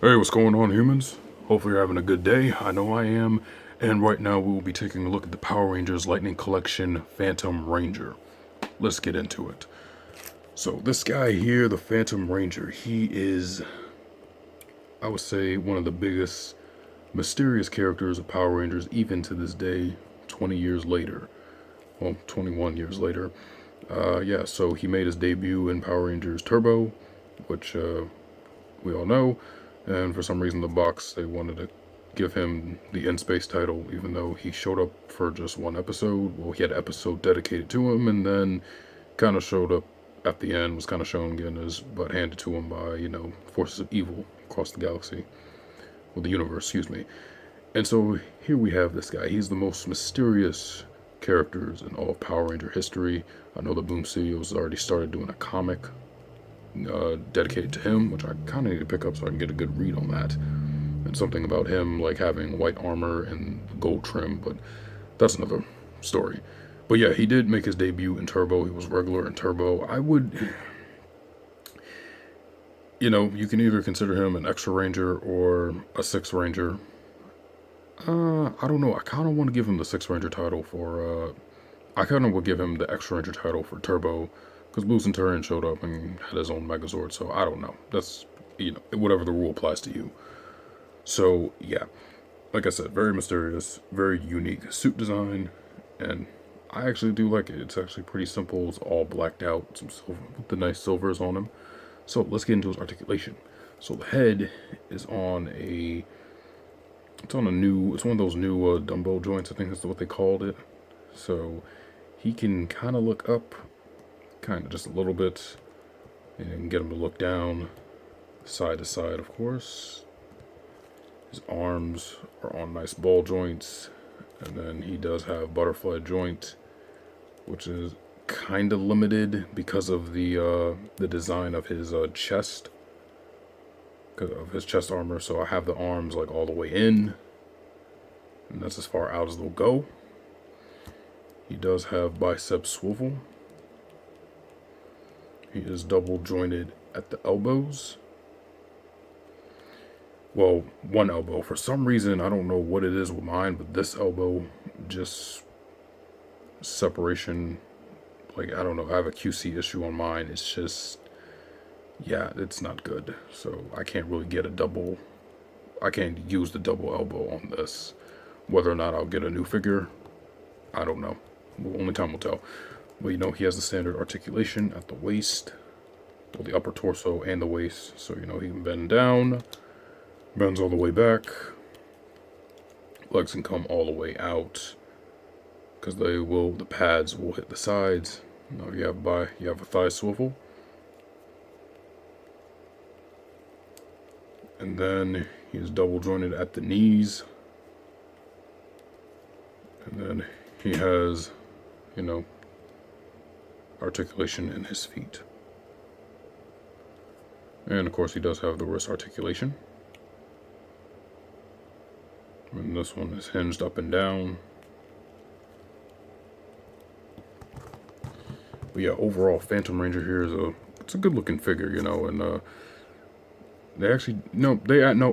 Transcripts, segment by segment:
Hey, what's going on, humans? Hopefully you're having a good day. I know I am. And right now we will be taking a look at the Power Rangers Lightning Collection Phantom Ranger. Let's get into it. So this guy here, the Phantom Ranger, he is, I would say, one of the biggest mysterious characters of Power Rangers even to this day, 20 years later. Well, 21 years later. Yeah, so he made his debut in Power Rangers Turbo, which we all know, and for some reason the box, they wanted to give him the In Space title, even though he showed up for just one episode. Well, he had an episode dedicated to him, and then kind of showed up at the end, was kind of shown getting his butt handed to him by, forces of evil across the galaxy, well, the universe, excuse me. And so here we have this guy. He's the most mysterious characters in all of Power Ranger history. I know the Boom Studios already started doing a comic dedicated to him, which I kind of need to pick up so I can get a good read on that. And something about him like having white armor and gold trim, but that's another story. But yeah, he did make his debut in Turbo. He was regular in Turbo. I would, you can either consider him an extra Ranger or a Six Ranger. I don't know. I kind of want to give him the Six Ranger title for. I kind of would give him the Extra Ranger title for Turbo, because Blue Centurion showed up and had his own Megazord. So I don't know. That's whatever the rule applies to you. So yeah, like I said, very mysterious, very unique suit design, and I actually do like it. It's actually pretty simple. It's all blacked out, some silver with the nice silvers on him. So let's get into his articulation. So the head is on a. It's on a new. It's one of those new dumbbell joints. I think that's what they called it. So he can kind of look up, kind of just a little bit, and get him to look down, side to side, of course. His arms are on nice ball joints, and then he does have butterfly joint, which is kind of limited because of the design of his chest, because of his chest armor. So I have the arms like all the way in, and that's as far out as they'll go. He does have bicep swivel. He is double jointed at the elbows. Well, one elbow. For some reason, I don't know what it is with mine, but this elbow just separation. Like, I don't know. I have a QC issue on mine. It's just, yeah, it's not good. So I can't really get a double. I can't use the double elbow on this. Whether or not I'll get a new figure, I don't know. Well, only time will tell. But he has the standard articulation at the waist, well, the upper torso and the waist. So, he can bend down, bends all the way back. Legs can come all the way out, because the pads will hit the sides. Now you have a thigh swivel. And then he is double jointed at the knees. And then he has, articulation in his feet. And of course he does have the wrist articulation. And this one is hinged up and down. But yeah, overall, Phantom Ranger here it's a good looking figure, and they actually no,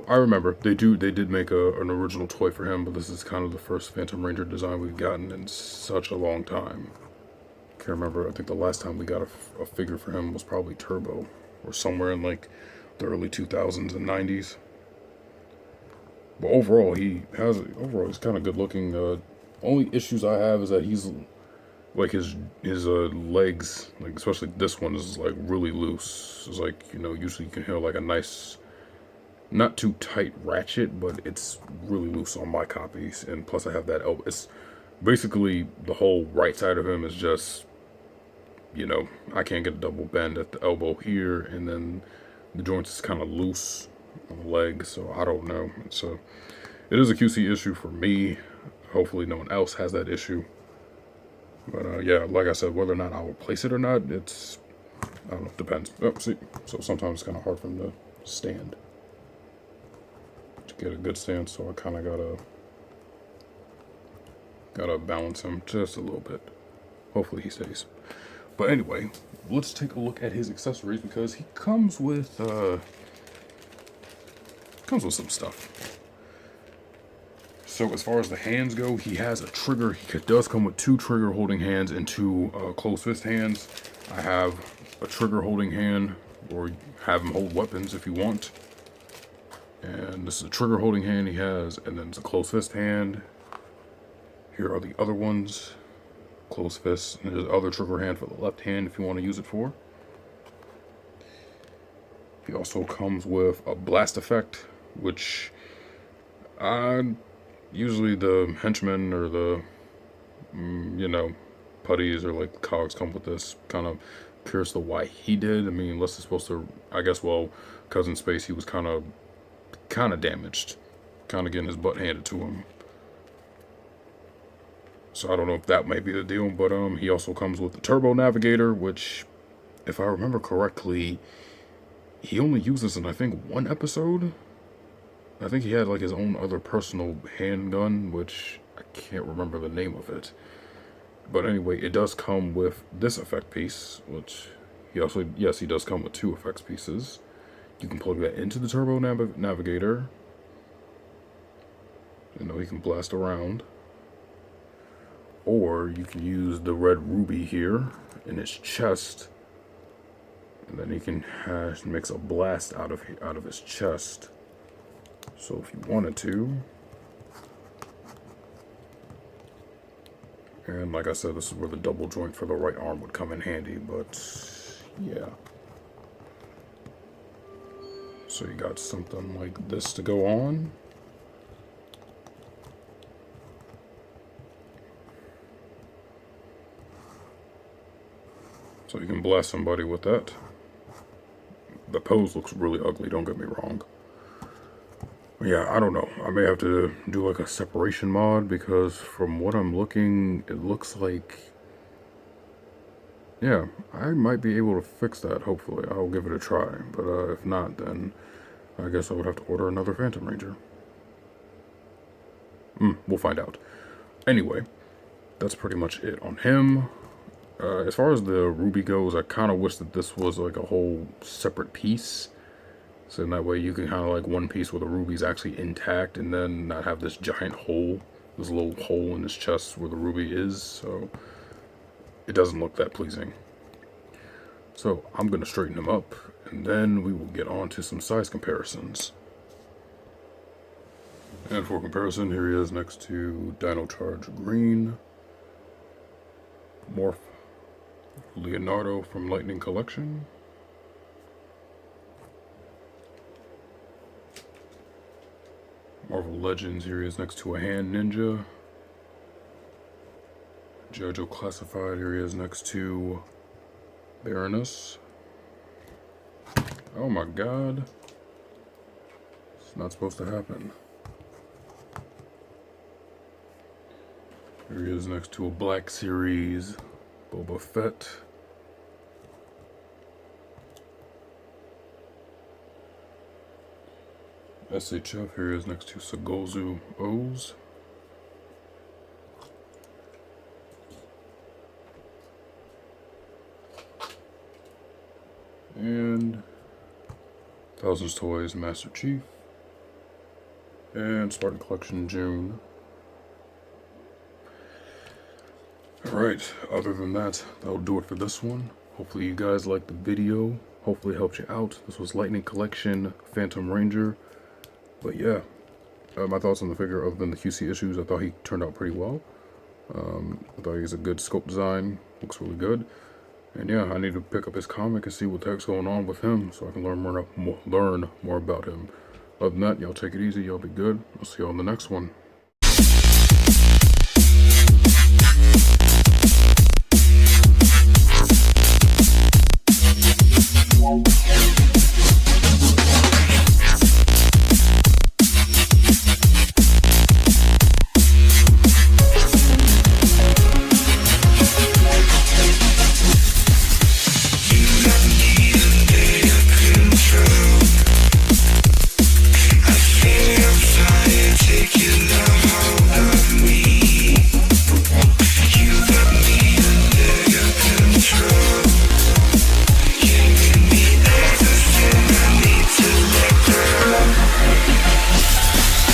I remember they did make an original toy for him, but this is kind of the first Phantom Ranger design we've gotten in such a long time. Can't remember. I think the last time we got a figure for him was probably Turbo, or somewhere in like the early 2000s and 90s. But overall, he's kind of good looking. Only issues I have is that he's like his legs, like especially this one, is like really loose. It's like usually you can hear like a nice, not too tight ratchet, but it's really loose on my copies. And plus I have that elbow. It's basically the whole right side of him is just, I can't get a double bend at the elbow here, and then the joints is kind of loose on the leg. So I don't know. It is a QC issue for me. Hopefully no one else has that issue. But yeah, like I said, whether or not I will place it or not, I don't know, depends. Oh, see, so sometimes it's kind of hard for him to stand, to get a good stance. So I kind of gotta balance him just a little bit. Hopefully he stays. But anyway, let's take a look at his accessories, because he comes with Comes with some stuff. So as far as the hands go, he has a trigger. He does come with 2 trigger holding hands and 2 closed fist hands. I have a trigger holding hand, or have him hold weapons if you want. And this is a trigger holding hand he has, and then it's a closed fist hand. Here are the other ones. Closed fist, and there's the other trigger hand for the left hand if you want to use it for. He also comes with a blast effect, which usually the henchmen or the, putties or like cogs come with this. Kind of curious to why he did. I mean, unless it's supposed to, I guess, well, because in space he was kind of damaged. Kind of getting his butt handed to him. So I don't know if that might be the deal, but he also comes with the Turbo Navigator, which, if I remember correctly, he only uses in, I think, 1 episode. I think he had like his own other personal handgun, which I can't remember the name of it. But anyway, it does come with this effect piece, which he also, yes, he does come with 2 effects pieces. You can plug that into the Turbo Navigator. He can blast around. Or you can use the red ruby here in his chest, and then he can makes a blast out of his chest. So if you wanted to, and like I said, this is where the double joint for the right arm would come in handy. But yeah, so you got something like this to go on. So you can blast somebody with that. The pose looks really ugly, don't get me wrong. Yeah, I don't know. I may have to do like a separation mod, because from what I'm looking, it looks like... Yeah, I might be able to fix that, hopefully. I'll give it a try. But if not, then I guess I would have to order another Phantom Ranger. We'll find out. Anyway, that's pretty much it on him. As far as the ruby goes, I kind of wish that this was like a whole separate piece. So in that way you can kind of like one piece where the ruby's actually intact, and then not have this giant hole, this little hole in his chest where the ruby is. So it doesn't look that pleasing. So I'm going to straighten him up, and then we will get on to some size comparisons. And for comparison, here he is next to Dino Charge Green, Morph Leonardo from Lightning Collection, Marvel Legends, here he is next to a Hand Ninja, JoJo Classified, here he is next to Baroness. Oh my god, it's not supposed to happen. Here he is next to a Black Series Boba Fett. SHF, here he is next to Sagozu O's. And Thousands Toys Master Chief. And Spartan Collection June. Alright, other than that, that'll do it for this one. Hopefully you guys liked the video. Hopefully it helped you out. This was Lightning Collection Phantom Ranger. But yeah, my thoughts on the figure, other than the QC issues, I thought he turned out pretty well. I thought he's a good scope design. Looks really good. And yeah, I need to pick up his comic and see what the heck's going on with him, so I can learn more about him. Other than that, y'all take it easy. Y'all be good. I'll see y'all in the next one.